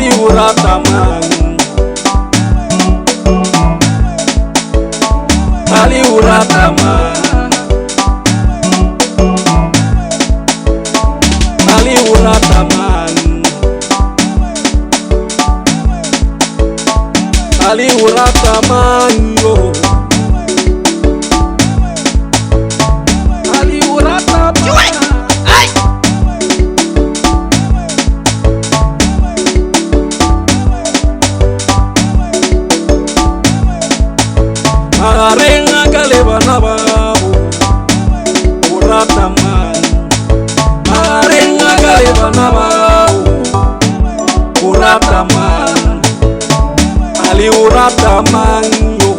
Ali Rata Mang, Ali Rata Mang, Ali Rata Mang, Ali Rata Mang yo. Ali Rata Mang. Marenga kaleba na babu Rata Mang, marenga kaleba na babu Rata Mang, Ali Rata Mang yo.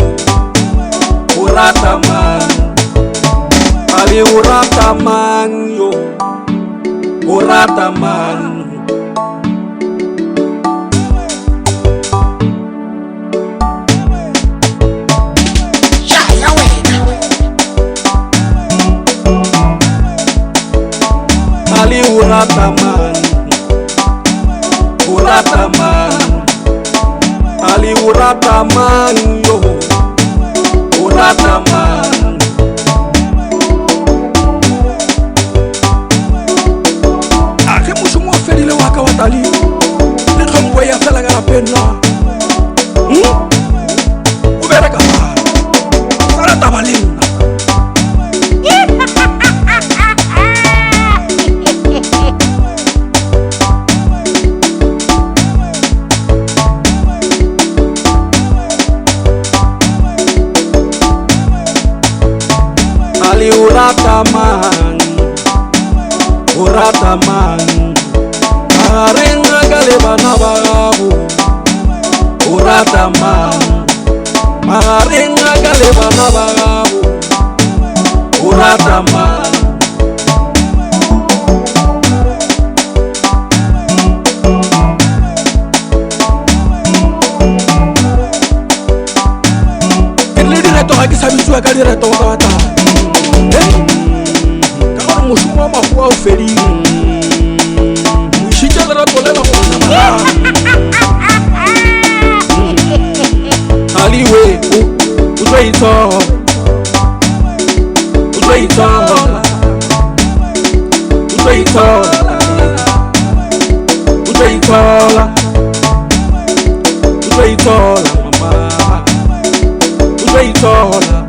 Rata Mang, Ali Rata Mang yo. Rata Mang. Ali Rata Mang, Rata Mang, Ali Rata Mang yo. Rata Mang. Ake musumo feli le waka watali. Ne khombo ya fela ga pena. Ubera ka. Sara tabalin. Ali Rata Mang, Rata Mang, marenga kaleba na babu Rata Mang, marenga kaleba na babu Rata Mang. Ele direto aqui sabe sua cara direto kawata. Kama musumo mafuwa uferi Shijagara tolela kwa Ali we Udweitola Udweitola Udweitola Udweitola Udweitola mama Udweitola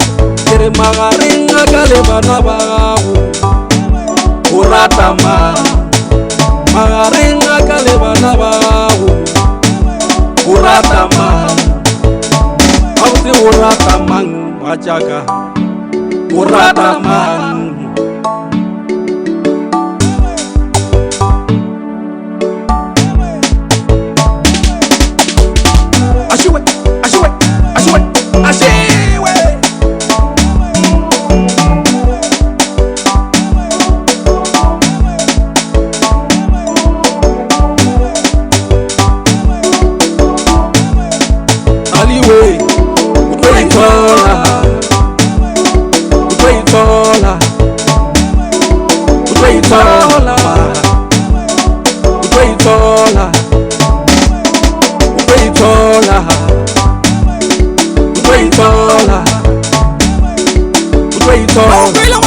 Kere magarenga kaleba na babu Rata Mang, magarenga kaleba na babu Rata Mang. Auti Rata Mang wajaga Rata Mang. Ashiwe, ashiwe, ashiwe, ashiwe. Udweitola Udweitola Udweitola Udweitola Udweitola Udweitola